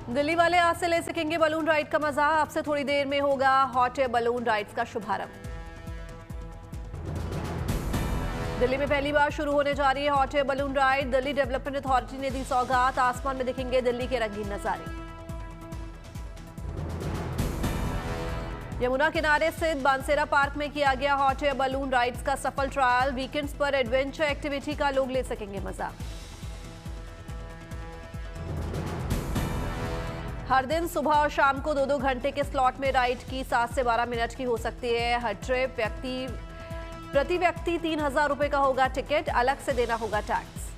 दिल्ली वाले आज से ले सकेंगे बलून राइड का मजा। अब से थोड़ी देर में होगा हॉट एयर बलून राइड्स का शुभारंभ। दिल्ली में पहली बार शुरू होने जा रही है hot air balloon ride. Delhi development authority ने दी सौगात। आसमान में दिखेंगे दिल्ली के रंगीन नजारे। यमुना किनारे स्थित बांसेरा पार्क में किया गया हॉट एयर बलून राइड्स का सफल ट्रायल। वीकेंड्स पर एडवेंचर एक्टिविटी का लोग ले सकेंगे मजा। हर दिन सुबह और शाम को 2-2 घंटे के स्लॉट में राइड की 7 से 12 मिनट की हो सकती है। हर ट्रिप प्रति व्यक्ति 3,000 रुपए का होगा टिकट। अलग से देना होगा टैक्स।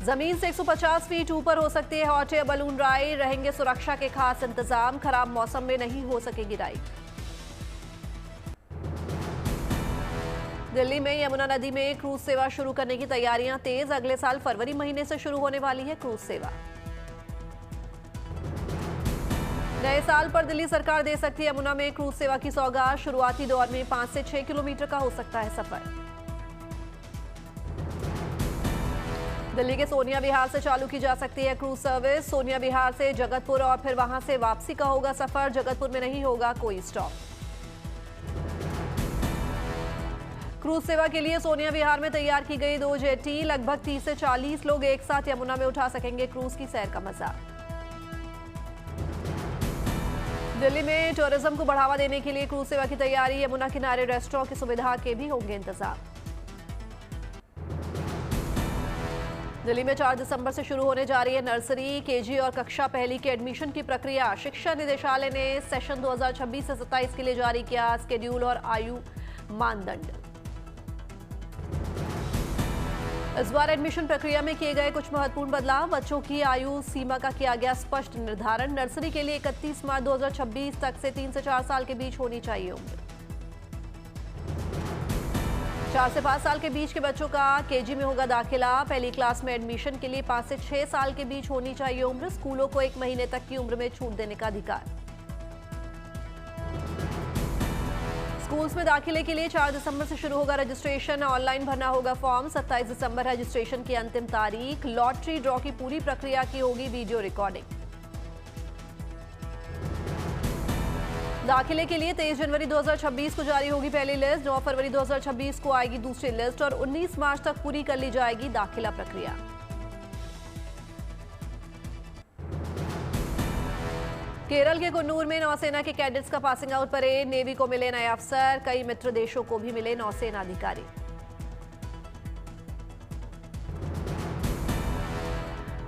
जमीन से 150 फीट ऊपर हो सकती है हॉट एयर बलून राइड। रहेंगे सुरक्षा के खास इंतजाम। खराब मौसम में नहीं हो सकेगी राइड। दिल्ली में यमुना नदी में क्रूज सेवा शुरू करने की तैयारियां तेज। अगले साल फरवरी महीने से शुरू होने वाली है क्रूज सेवा। नए साल पर दिल्ली सरकार दे सकती है यमुना में क्रूज सेवा की सौगात। शुरुआती दौर में 5 से 6 किलोमीटर का हो सकता है सफर। दिल्ली के सोनिया विहार से चालू की जा सकती है क्रूज सर्विस। सोनिया विहार से जगतपुर और फिर वहां से वापसी का होगा सफर। जगतपुर में नहीं होगा कोई स्टॉप। क्रूज सेवा के लिए सोनिया विहार में तैयार की गई 2 जेटी। लगभग 30 से 40 लोग एक साथ यमुना में उठा सकेंगे क्रूज की सैर का मजा। दिल्ली में टूरिज्म को बढ़ावा देने के लिए क्रूज सेवा की तैयारी। यमुना किनारे रेस्टोरेंट की सुविधा के भी होंगे इंतजाम। दिल्ली में 4 दिसंबर से शुरू होने जा रही है नर्सरी, केजी और कक्षा पहली के एडमिशन की प्रक्रिया। शिक्षा निदेशालय ने सेशन 2026 से 27 के लिए जारी किया स्केड्यूल और आयु मानदंड। इस बार एडमिशन प्रक्रिया में किए गए कुछ महत्वपूर्ण बदलाव। बच्चों की आयु सीमा का किया गया स्पष्ट निर्धारण। नर्सरी के लिए 31 मार्च 2026 तक से 3 से 4 साल के बीच होनी चाहिए उम्र। 4 से 5 साल के बीच के बच्चों का केजी में होगा दाखिला। पहली क्लास में एडमिशन के लिए 5 से 6 साल के बीच होनी चाहिए उम्र। स्कूलों को 1 महीने तक की उम्र में छूट देने का अधिकार। स्कूल्स में दाखिले के लिए 4 दिसंबर से शुरू होगा रजिस्ट्रेशन। ऑनलाइन भरना होगा फॉर्म। 27 दिसंबर रजिस्ट्रेशन की अंतिम तारीख। लॉटरी ड्रॉ की पूरी प्रक्रिया की होगी वीडियो रिकॉर्डिंग। दाखिले के लिए 23 जनवरी 2026 को जारी होगी पहली लिस्ट। 9 फरवरी 2026 को आएगी दूसरी लिस्ट और 19 मार्च तक पूरी कर ली जाएगी दाखिला प्रक्रिया। केरल के कुन्नूर में नौसेना के कैडेट्स का पासिंग आउट परेड। नेवी को मिले नए अफसर। कई मित्र देशों को भी मिले नौसेना अधिकारी।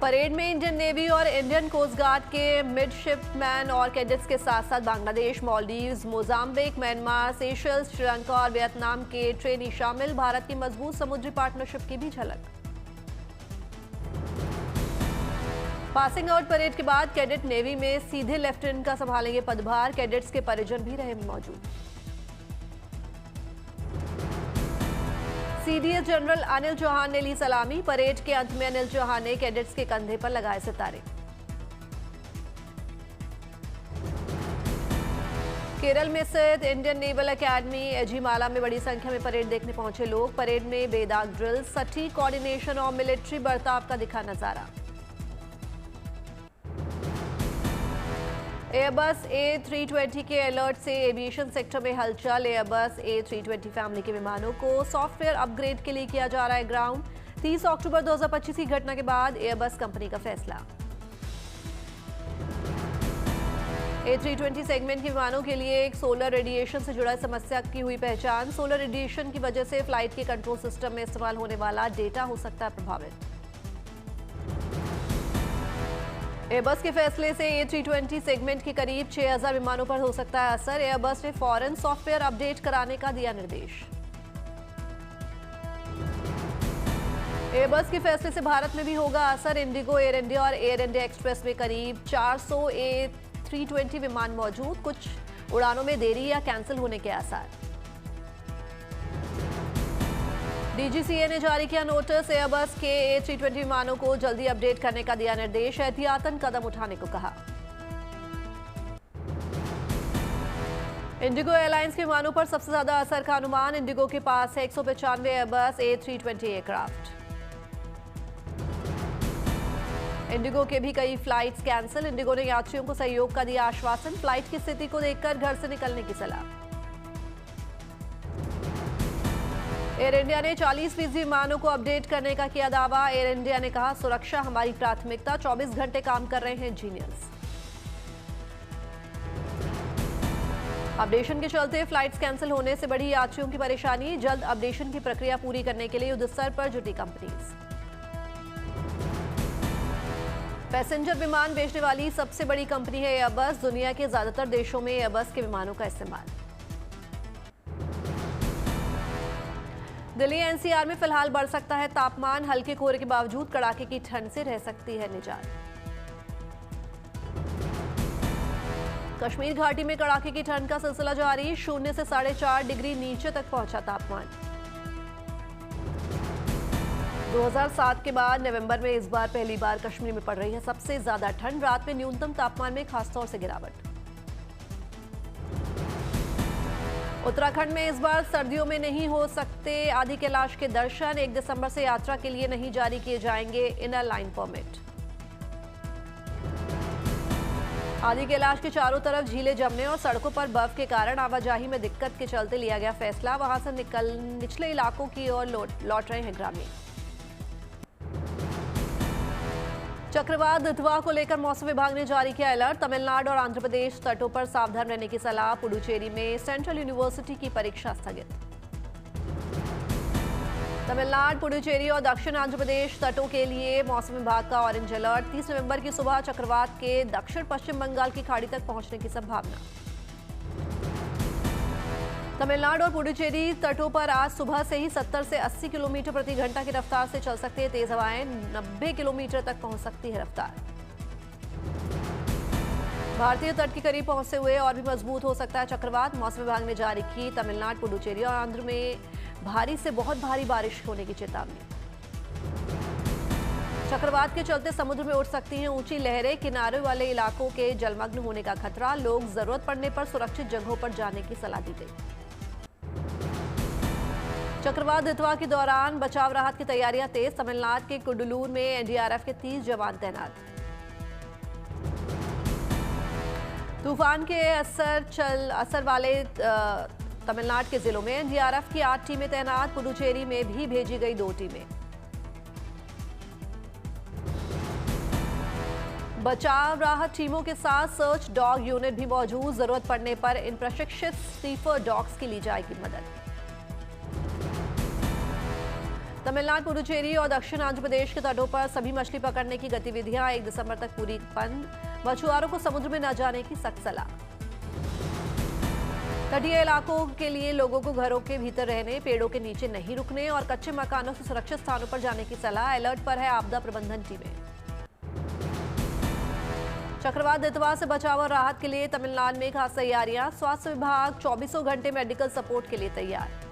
परेड में इंडियन नेवी और इंडियन कोस्ट गार्ड के मिडशिपमैन और कैडेट्स के साथ साथ Bangladesh, Maldives, Mozambique, Myanmar, Seychelles, Sri Lanka और वियतनाम के ट्रेनी शामिल। भारत की मजबूत समुद्री पार्टनरशिप की भी झलक। पासिंग आउट परेड के बाद कैडेट नेवी में सीधे लेफ्टिनेंट का संभालेंगे पदभार। कैडेट्स के परिजन भी रहे मौजूद। सीडीएस जनरल अनिल चौहान ने ली सलामी। परेड के अंत में अनिल चौहान ने कैडेट्स के कंधे पर लगाए सितारे। केरल में स्थित इंडियन नेवल एकेडमी एझीमाला में बड़ी संख्या में परेड देखने पहुंचे लोग। परेड में बेदाग ड्रिल, सटीक कोऑर्डिनेशन और मिलिट्री बर्ताव का दिखा नजारा। एयरबस A320 के अलर्ट से एविएशन सेक्टर में हलचल। एयरबस A320 फैमिली के विमानों को सॉफ्टवेयर अपग्रेड के लिए किया जा रहा है ग्राउंड। 30 अक्टूबर 2025 की घटना के बाद एयरबस कंपनी का फैसला। A320 सेगमेंट के विमानों के लिए एक सोलर रेडिएशन से जुड़ा समस्या की हुई पहचान। सोलर रेडिएशन की वजह से फ्लाइट के कंट्रोल सिस्टम में इस्तेमाल होने वाला डेटा हो सकता है प्रभावित। एयरबस के फैसले से A320 सेगमेंट के करीब 6,000 विमानों पर हो सकता है असर। एयरबस ने फौरन सॉफ्टवेयर अपडेट कराने का दिया निर्देश। एयरबस के फैसले से भारत में भी होगा असर। इंडिगो, एयर इंडिया और एयर इंडिया एक्सप्रेस में करीब 400 A320 विमान मौजूद। कुछ उड़ानों में देरी या कैंसिल होने के आसार। डीजीसीए ने जारी किया नोटिस। एयरबस के A320 विमानों को जल्दी अपडेट करने का दिया निर्देश। एहतियातन कदम उठाने को कहा। इंडिगो एयरलाइंस के विमानों पर सबसे ज्यादा असर का अनुमान। इंडिगो के पास है 195 एयरबस A320 एयरक्राफ्ट। इंडिगो के भी कई फ्लाइट्स कैंसिल। इंडिगो ने यात्रियों को सहयोग का दिया आश्वासन। फ्लाइट की स्थिति को देखकर घर से निकलने की सलाह। एयर इंडिया ने 40% विमानों को अपडेट करने का किया दावा। एयर इंडिया ने कहा, सुरक्षा हमारी प्राथमिकता, 24 घंटे काम कर रहे हैं इंजीनियर्स। अपडेशन के चलते फ्लाइट्स कैंसिल होने से बढ़ी यात्रियों की परेशानी। जल्द अपडेशन की प्रक्रिया पूरी करने के लिए युद्ध स्तर पर जुटी कंपनीज। पैसेंजर विमान बेचने वाली सबसे बड़ी कंपनी है एयरबस। दुनिया के ज्यादातर देशों में एयरबस के विमानों का इस्तेमाल। दिल्ली एनसीआर में फिलहाल बढ़ सकता है तापमान। हल्के कोहरे के बावजूद कड़ाके की ठंड से रह सकती है निजात। कश्मीर घाटी में कड़ाके की ठंड का सिलसिला जारी। 0 से 4.5 डिग्री नीचे तक पहुंचा तापमान। 2007 के बाद नवंबर में इस बार पहली बार कश्मीर में पड़ रही है सबसे ज्यादा ठंड। रात में न्यूनतम तापमान में खासतौर से गिरावट। उत्तराखंड में इस बार सर्दियों में नहीं हो सकते आदि कैलाश के दर्शन। 1 दिसंबर से यात्रा के लिए नहीं जारी किए जाएंगे इनर लाइन परमिट। आदि कैलाश के चारों तरफ झीलें जमने और सड़कों पर बर्फ के कारण आवाजाही में दिक्कत के चलते लिया गया फैसला। वहां से निचले इलाकों की ओर लौट रहे हैं ग्रामीण। चक्रवात दितवा को लेकर मौसम विभाग ने जारी किया अलर्ट। तमिलनाडु और आंध्र प्रदेश तटों पर सावधान रहने की सलाह। पुडुचेरी में सेंट्रल यूनिवर्सिटी की परीक्षा स्थगित। तमिलनाडु, पुडुचेरी और दक्षिण आंध्र प्रदेश तटों के लिए मौसम विभाग का ऑरेंज अलर्ट। 30 नवंबर की सुबह चक्रवात के दक्षिण पश्चिम बंगाल की खाड़ी तक पहुंचने की संभावना। तमिलनाडु और पुडुचेरी तटों पर आज सुबह से ही 70 से 80 किलोमीटर प्रति घंटा की रफ्तार से चल सकती है तेज हवाएं। 90 किलोमीटर तक पहुंच सकती है रफ्तार। भारतीय तट के करीब पहुंचते हुए और भी मजबूत हो सकता है चक्रवात। मौसम विभाग ने जारी की तमिलनाडु, पुडुचेरी और आंध्र में भारी से बहुत भारी बारिश होने की चेतावनी। चक्रवात के चलते समुद्र में उठ सकती हैं ऊंची लहरें। किनारे वाले इलाकों के जलमग्न होने का खतरा। लोग जरूरत पड़ने पर सुरक्षित जगहों पर जाने की सलाह दी गई। चक्रवात दितवा के दौरान बचाव राहत की तैयारियां तेज। तमिलनाडु के कुडलूर में एनडीआरएफ के 30 जवान तैनात। तूफान के असर वाले तमिलनाडु के जिलों में एनडीआरएफ की 8 टीमें तैनात। पुडुचेरी में भी भेजी गई 2 टीमें। बचाव राहत टीमों के साथ सर्च डॉग यूनिट भी मौजूद। जरूरत पड़ने पर इन प्रशिक्षित स्नीफर डॉग्स की ली जाएगी मदद। तमिलनाडु, पुडुचेरी और दक्षिण आंध्र प्रदेश के तटों पर सभी मछली पकड़ने की गतिविधियां 1 दिसंबर तक पूरी बंद। मछुआरों को समुद्र में न जाने की सख्त सलाह। तटीय इलाकों के लिए लोगों को घरों के भीतर रहने, पेड़ों के नीचे नहीं रुकने और कच्चे मकानों से सुरक्षित स्थानों पर जाने की सलाह। अलर्ट पर है आपदा प्रबंधन टीमें। चक्रवात दितवा से बचाव और राहत के लिए तमिलनाडु में खास तैयारियां। स्वास्थ्य विभाग 24 घंटे मेडिकल सपोर्ट के लिए तैयार।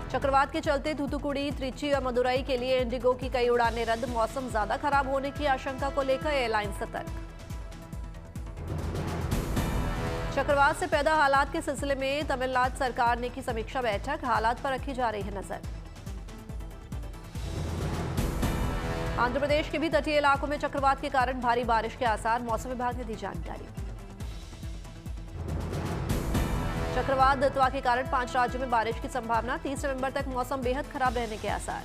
चक्रवात के चलते थूथुकुडी, त्रिची और मदुरई के लिए इंडिगो की कई उड़ानें रद्द। मौसम ज्यादा खराब होने की आशंका को लेकर एयरलाइन सतर्क। चक्रवात से पैदा हालात के सिलसिले में तमिलनाडु सरकार ने की समीक्षा बैठक। हालात पर रखी जा रही है नजर। आंध्र प्रदेश के भी तटीय इलाकों में चक्रवात के कारण भारी बारिश के आसार। मौसम विभाग ने दी जानकारी। चक्रवात दितवा के कारण 5 राज्यों में बारिश की संभावना। 30 नवंबर तक मौसम बेहद खराब रहने के आसार।